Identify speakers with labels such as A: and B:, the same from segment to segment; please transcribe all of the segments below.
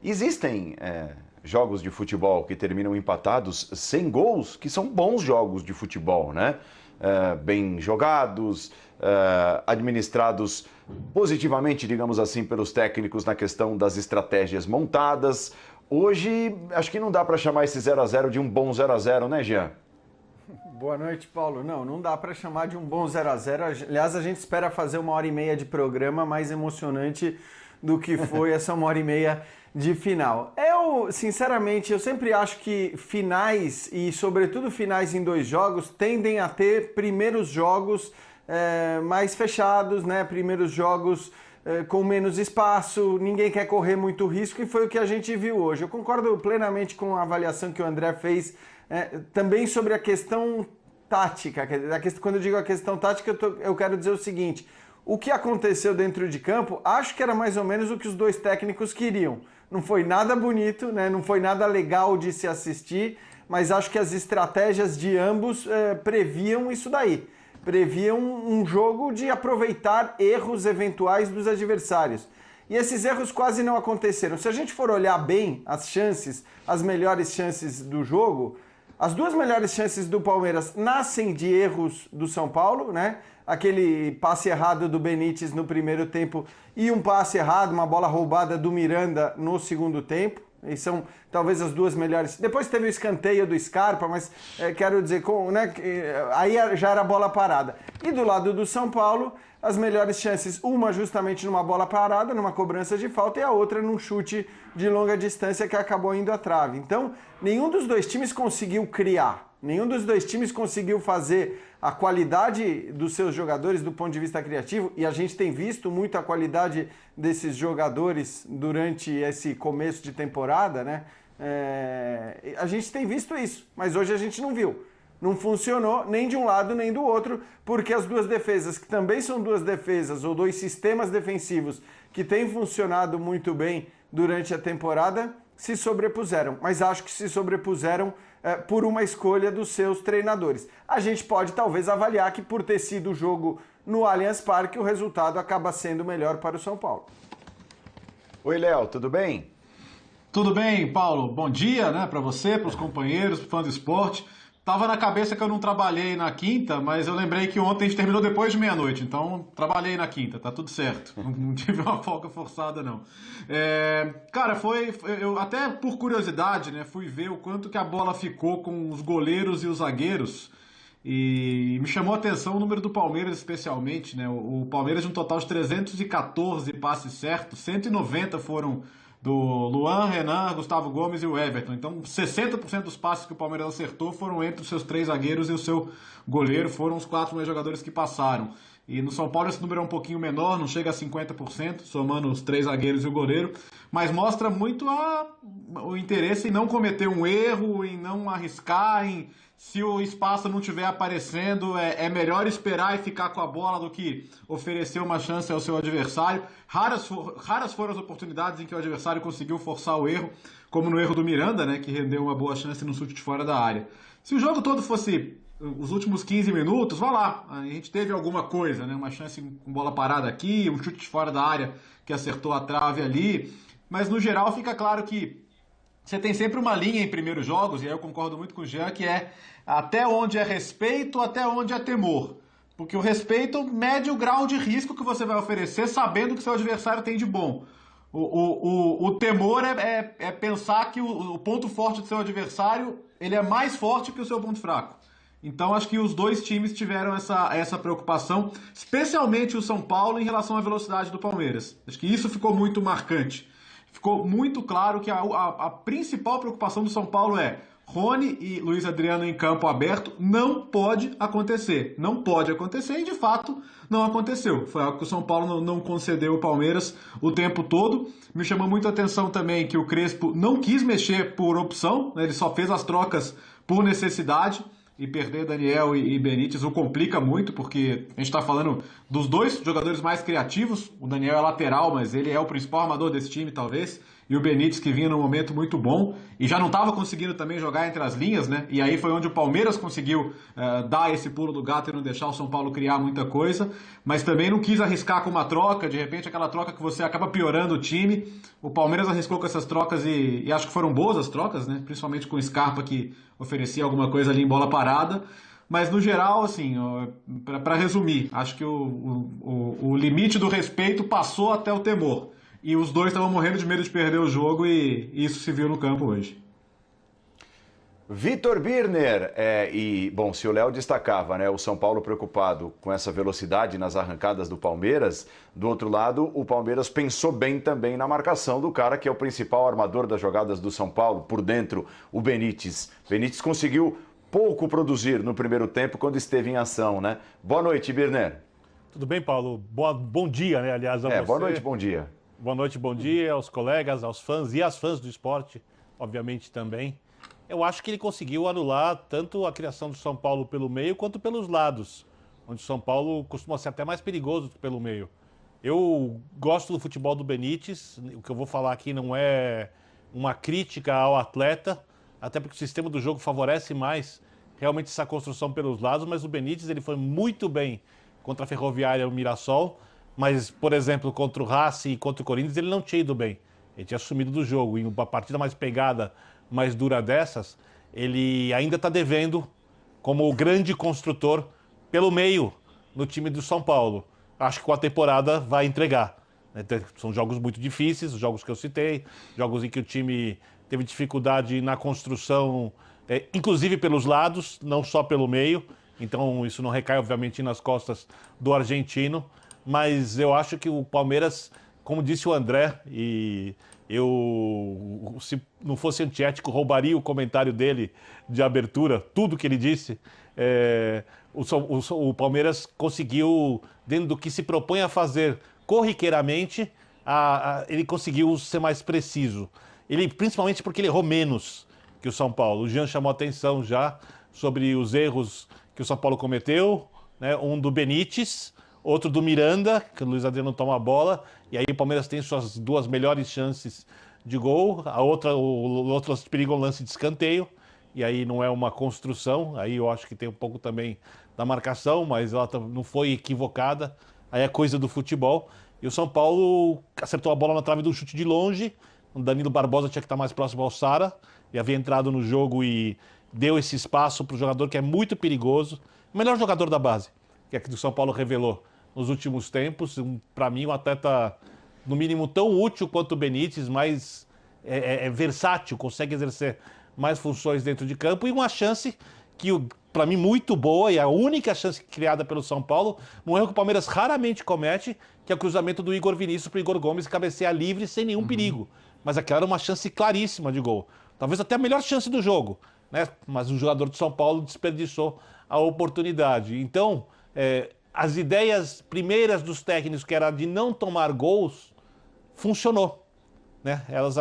A: Existem jogos de futebol que terminam empatados sem gols, que são bons jogos de futebol, né? Bem jogados, administrados positivamente, digamos assim, pelos técnicos na questão das estratégias montadas. Hoje, acho que não dá para chamar esse 0 a 0 de um bom 0 a 0, né, Jean?
B: Boa noite, Paulo. Não dá para chamar de um bom 0 a 0. Aliás, a gente espera fazer 1h30 de programa mais emocionante do que foi essa 1h30 de final. Sinceramente, eu sempre acho que finais, e sobretudo finais em 2 jogos, tendem a ter primeiros jogos mais fechados, né? Primeiros jogos com menos espaço, ninguém quer correr muito risco, e foi o que a gente viu hoje. Eu concordo plenamente com a avaliação que o André fez, também sobre a questão tática. Quando eu digo a questão tática, eu quero dizer o seguinte: o que aconteceu dentro de campo, acho que era mais ou menos o que os 2 técnicos queriam. Não foi nada bonito, né? Não foi nada legal de se assistir, mas acho que as estratégias de ambos previam isso daí. Previam um jogo de aproveitar erros eventuais dos adversários. E esses erros quase não aconteceram. Se a gente for olhar bem as chances, as melhores chances do jogo, as 2 melhores chances do Palmeiras nascem de erros do São Paulo, né? Aquele passe errado do Benítez no primeiro tempo e um passe errado, uma bola roubada do Miranda no segundo tempo. E são talvez as 2 melhores. Depois teve o escanteio do Scarpa, mas quero dizer, né, aí já era bola parada. E do lado do São Paulo, as melhores chances, uma justamente numa bola parada, numa cobrança de falta, e a outra num chute de longa distância que acabou indo à trave. Então, nenhum dos 2 times conseguiu criar, nenhum dos 2 times conseguiu fazer a qualidade dos seus jogadores do ponto de vista criativo, e a gente tem visto muito a qualidade desses jogadores durante esse começo de temporada, né? A gente tem visto isso, mas hoje a gente não viu. Não funcionou nem de um lado nem do outro, porque as 2 defesas, que também são 2 defesas ou 2 sistemas defensivos que têm funcionado muito bem durante a temporada, se sobrepuseram. Mas acho que se sobrepuseram por uma escolha dos seus treinadores. A gente pode talvez avaliar que, por ter sido o jogo no Allianz Parque, o resultado acaba sendo melhor para o São Paulo.
A: Oi, Léo, tudo bem?
C: Tudo bem, Paulo. Bom dia, né, para você, para os companheiros, para fã do esporte. Tava na cabeça que eu não trabalhei na quinta, mas eu lembrei que ontem a gente terminou depois de meia-noite, então trabalhei na quinta, tá tudo certo. Não tive uma folga forçada, não. Cara, eu até por curiosidade, né, fui ver o quanto que a bola ficou com os goleiros e os zagueiros, e me chamou a atenção o número do Palmeiras especialmente, né? O Palmeiras de um total de 314 passes certos, 190 foram do Luan, Renan, Gustavo Gomes e o Everton. Então 60% dos passes que o Palmeiras acertou foram entre os seus 3 zagueiros e o seu goleiro, foram os 4 mais jogadores que passaram. E no São Paulo esse número é um pouquinho menor, não chega a 50%, somando os 3 zagueiros e o goleiro, mas mostra muito o interesse em não cometer um erro, em não arriscar, se o espaço não estiver aparecendo, é melhor esperar e ficar com a bola do que oferecer uma chance ao seu adversário. Raras foram as oportunidades em que o adversário conseguiu forçar o erro, como no erro do Miranda, né, que rendeu uma boa chance no chute de fora da área. Se o jogo todo fosse os últimos 15 minutos, vá lá, a gente teve alguma coisa, né, uma chance com bola parada aqui, um chute de fora da área que acertou a trave ali, mas no geral fica claro que você tem sempre uma linha em primeiros jogos, e aí eu concordo muito com o Jean, que é até onde é respeito, até onde é temor. Porque o respeito mede o grau de risco que você vai oferecer, sabendo que seu adversário tem de bom. O temor é pensar que o ponto forte do seu adversário ele é mais forte que o seu ponto fraco. Então acho que os 2 times tiveram essa preocupação, especialmente o São Paulo em relação à velocidade do Palmeiras. Acho que isso ficou muito marcante. Ficou muito claro que a principal preocupação do São Paulo é Rony e Luiz Adriano em campo aberto. Não pode acontecer. Não pode acontecer e, de fato, não aconteceu. Foi algo que o São Paulo não concedeu ao Palmeiras o tempo todo. Me chamou muito a atenção também que o Crespo não quis mexer por opção, né? Ele só fez as trocas por necessidade. E perder Daniel e Benítez o complica muito, porque a gente está falando dos 2 jogadores mais criativos. O Daniel é lateral, mas ele é o principal armador desse time, talvez. e o Benítez que vinha num momento muito bom e já não estava conseguindo também jogar entre as linhas, né? E aí foi onde o Palmeiras conseguiu dar esse pulo do gato e não deixar o São Paulo criar muita coisa, mas também não quis arriscar com uma troca, de repente aquela troca que você acaba piorando o time. O Palmeiras arriscou com essas trocas e acho que foram boas as trocas, né? Principalmente com o Scarpa que oferecia alguma coisa ali em bola parada. Mas, no geral, assim, para resumir, acho que o limite do respeito passou até o temor. E os dois estavam morrendo de medo de perder o jogo e isso se viu no campo hoje.
A: Vitor Birner, bom, se o Léo destacava, né, o São Paulo preocupado com essa velocidade nas arrancadas do Palmeiras, do outro lado, o Palmeiras pensou bem também na marcação do cara que é o principal armador das jogadas do São Paulo, por dentro, o Benítez. Benítez conseguiu pouco produzir no primeiro tempo quando esteve em ação, né? Boa noite, Birner.
D: Tudo bem, Paulo? Bom dia, né? Aliás, a você.
A: Boa noite, bom dia.
D: Boa noite, bom dia aos colegas, aos fãs e às fãs do esporte, obviamente também. Eu acho que ele conseguiu anular tanto a criação do São Paulo pelo meio quanto pelos lados, onde o São Paulo costuma ser até mais perigoso do que pelo meio. Eu gosto do futebol do Benítez, o que eu vou falar aqui não é uma crítica ao atleta, até porque o sistema do jogo favorece mais realmente essa construção pelos lados, mas o Benítez ele foi muito bem contra a Ferroviária e o Mirassol, mas, por exemplo, contra o Racing e contra o Corinthians ele não tinha ido bem. Ele tinha sumido do jogo. Em uma partida mais pegada, mais dura dessas, ele ainda está devendo como o grande construtor pelo meio no time do São Paulo. Acho que com a temporada vai entregar. São jogos muito difíceis, os jogos que eu citei, jogos em que o time teve dificuldade na construção, inclusive pelos lados, não só pelo meio. Então isso não recai, obviamente, nas costas do argentino. Mas eu acho que o Palmeiras, como disse o André, e eu, se não fosse antiético, roubaria o comentário dele de abertura, tudo que ele disse. O Palmeiras conseguiu, dentro do que se propõe a fazer corriqueiramente, ele conseguiu ser mais preciso. Principalmente porque ele errou menos que o São Paulo. O Jean chamou a atenção já sobre os erros que o São Paulo cometeu, né? Um do Benítez, outro do Miranda, que o Luiz Adriano toma a bola, e aí o Palmeiras tem suas duas melhores chances de gol, o outro perigo é um lance de escanteio, e aí não é uma construção, aí eu acho que tem um pouco também da marcação, mas ela não foi equivocada, aí é coisa do futebol. E o São Paulo acertou a bola na trave do chute de longe, o Danilo Barbosa tinha que estar mais próximo ao Sara, e havia entrado no jogo e deu esse espaço para o jogador que é muito perigoso, o melhor jogador da base, que é que o São Paulo revelou nos últimos tempos. Para mim, um atleta, no mínimo, tão útil quanto o Benítez, mas versátil, consegue exercer mais funções dentro de campo, e uma chance que, para mim, muito boa, e a única chance criada pelo São Paulo, um erro que o Palmeiras raramente comete, que é o cruzamento do Igor Vinícius para o Igor Gomes cabecear livre sem nenhum perigo. Mas aquela era uma chance claríssima de gol. Talvez até a melhor chance do jogo, né? Mas o jogador de São Paulo desperdiçou a oportunidade. Então, as ideias primeiras dos técnicos, que era de não tomar gols, funcionou, né? Elas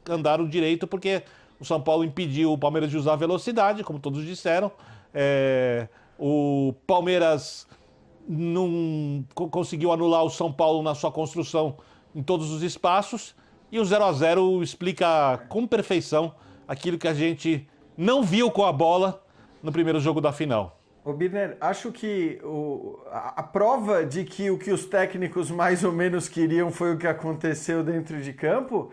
D: andaram direito porque o São Paulo impediu o Palmeiras de usar velocidade, como todos disseram. O Palmeiras não conseguiu anular o São Paulo na sua construção em todos os espaços, e o 0-0 explica com perfeição aquilo que a gente não viu com a bola no primeiro jogo da final.
B: Ô Birner, acho que a prova de que o que os técnicos mais ou menos queriam foi o que aconteceu dentro de campo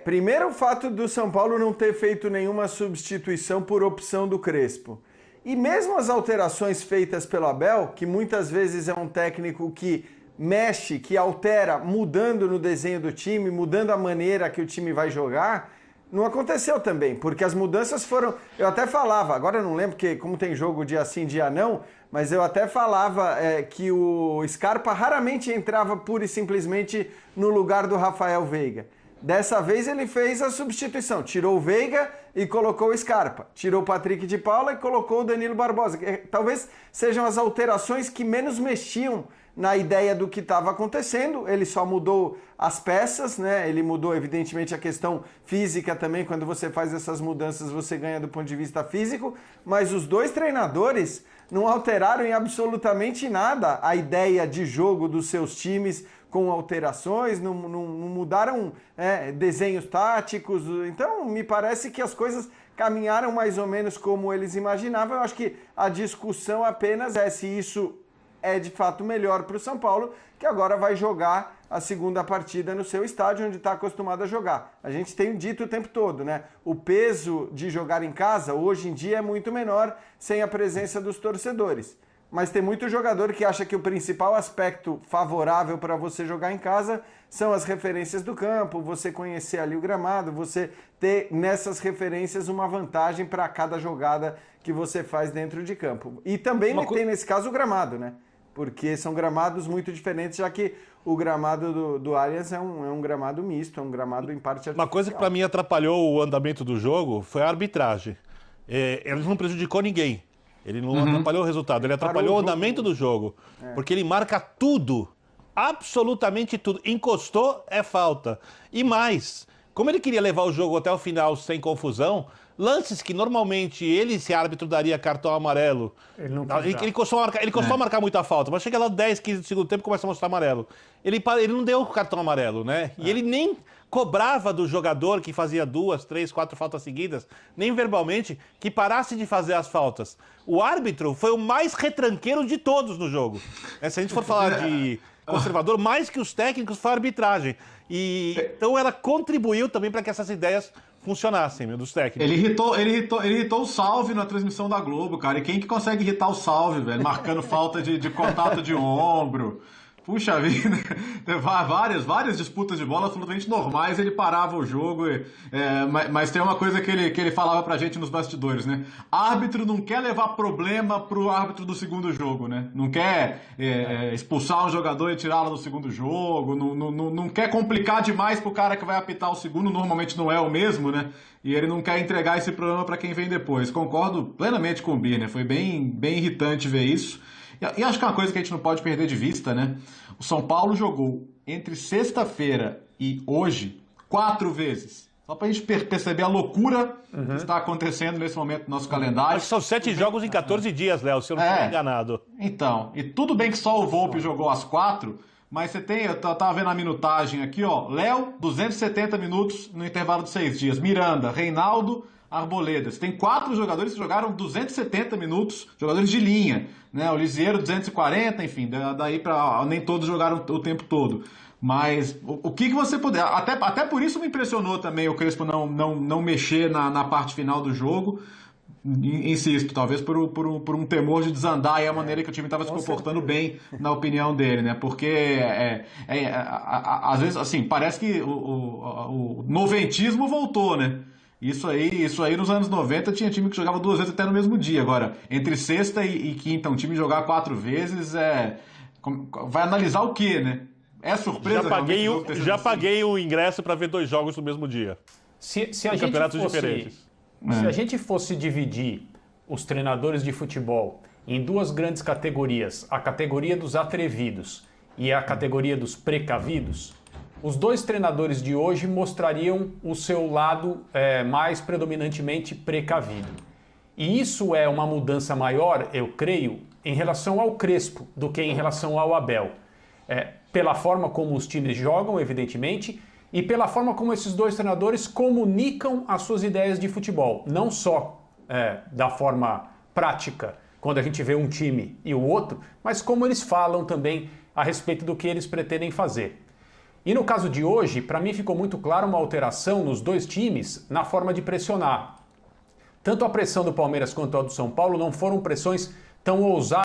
B: primeiro, o fato do São Paulo não ter feito nenhuma substituição por opção do Crespo. E mesmo as alterações feitas pelo Abel, que muitas vezes é um técnico que mexe, que altera, mudando no desenho do time, mudando a maneira que o time vai jogar, não aconteceu também, porque as mudanças foram... Eu até falava, agora eu não lembro porque como tem jogo dia sim, dia não, mas eu até falava que o Scarpa raramente entrava pura e simplesmente no lugar do Rafael Veiga. Dessa vez ele fez a substituição, tirou o Veiga e colocou o Scarpa, tirou o Patrick de Paula e colocou o Danilo Barbosa. Talvez sejam as alterações que menos mexiam na ideia do que estava acontecendo. Ele só mudou as peças, né? Ele mudou evidentemente a questão física também. Quando você faz essas mudanças você ganha do ponto de vista físico, mas os dois treinadores não alteraram em absolutamente nada a ideia de jogo dos seus times, com alterações, não mudaram desenhos táticos. Então, me parece que as coisas caminharam mais ou menos como eles imaginavam. Eu acho que a discussão apenas é se isso é de fato melhor para o São Paulo, que agora vai jogar a segunda partida no seu estádio, onde está acostumado a jogar. A gente tem dito o tempo todo, né? O peso de jogar em casa, hoje em dia, é muito menor sem a presença dos torcedores. Mas tem muito jogador que acha que o principal aspecto favorável para você jogar em casa são as referências do campo, você conhecer ali o gramado, você ter nessas referências uma vantagem para cada jogada que você faz dentro de campo. E também tem nesse caso o gramado, né? Porque são gramados muito diferentes, já que o gramado do Allianz é um gramado misto, é um gramado em parte artificial.
D: Uma coisa que para mim atrapalhou o andamento do jogo foi a arbitragem. Ele não prejudicou ninguém. Ele não atrapalhou o resultado, ele atrapalhou o andamento do jogo. Porque ele marca tudo, absolutamente tudo. Encostou, é falta. E mais, como ele queria levar o jogo até o final sem confusão, lances que normalmente ele, se árbitro, daria cartão amarelo. Ele costuma marcar muita falta, mas chega lá 10, 15 do segundo tempo e começa a mostrar amarelo. Ele não deu o cartão amarelo, né? E ele nem cobrava do jogador que fazia 2, 3, 4 faltas seguidas, nem verbalmente, que parasse de fazer as faltas. O árbitro foi o mais retranqueiro de todos no jogo. Se a gente for falar de conservador, mais que os técnicos, foi a arbitragem. Então ela contribuiu também para que essas ideias funcionassem, dos técnicos.
C: Ele irritou o Salve na transmissão da Globo, cara. E quem que consegue irritar o Salve, velho? Marcando falta de contato de ombro. Puxa vida, várias disputas de bola absolutamente normais, ele parava o jogo, mas tem uma coisa que ele falava pra gente nos bastidores, né? Árbitro não quer levar problema pro árbitro do segundo jogo, né? Não quer expulsar um jogador e tirá-lo do segundo jogo, não quer complicar demais pro cara que vai apitar o segundo, normalmente não é o mesmo, né? E ele não quer entregar esse problema pra quem vem depois. Concordo plenamente com o Birner, foi bem irritante ver isso. E acho que é uma coisa que a gente não pode perder de vista, né? O São Paulo jogou entre sexta-feira e hoje 4 vezes. Só pra gente perceber a loucura que está acontecendo nesse momento no nosso calendário.
D: Acho que são 7 jogos em 14 dias, Léo, se eu não estiver enganado.
C: Então, e tudo bem que só o Volpi jogou as 4, mas você tem, eu tava vendo a minutagem aqui, ó. Léo, 270 minutos no intervalo de 6 dias. Miranda, Reinaldo, Arboledas. Tem 4 jogadores que jogaram 270 minutos, jogadores de linha, né? O Lisieiro 240, enfim, daí para nem todos jogaram o tempo todo. Mas o que você puder, até por isso me impressionou também o Crespo não mexer na parte final do jogo. Insisto, talvez por um temor de desandar e a maneira que o time estava se comportando bem, na opinião dele, né? Porque às vezes assim, parece que o noventismo voltou, né? Isso aí nos anos 90 tinha time que jogava 2 vezes até no mesmo dia. Agora, entre sexta e quinta, um time jogar 4 vezes, vai analisar o quê, né? É surpresa?
D: Já paguei o ingresso para ver 2 jogos no mesmo dia.
E: Se a gente fosse dividir os treinadores de futebol em 2 grandes categorias, a categoria dos atrevidos e a categoria dos precavidos, os 2 treinadores de hoje mostrariam o seu lado mais predominantemente precavido. E isso é uma mudança maior, eu creio, em relação ao Crespo do que em relação ao Abel. Pela forma como os times jogam, evidentemente, e pela forma como esses 2 treinadores comunicam as suas ideias de futebol. Não só da forma prática, quando a gente vê um time e o outro, mas como eles falam também a respeito do que eles pretendem fazer. E no caso de hoje, para mim ficou muito claro uma alteração nos 2 times na forma de pressionar. Tanto a pressão do Palmeiras quanto a do São Paulo não foram pressões tão ousadas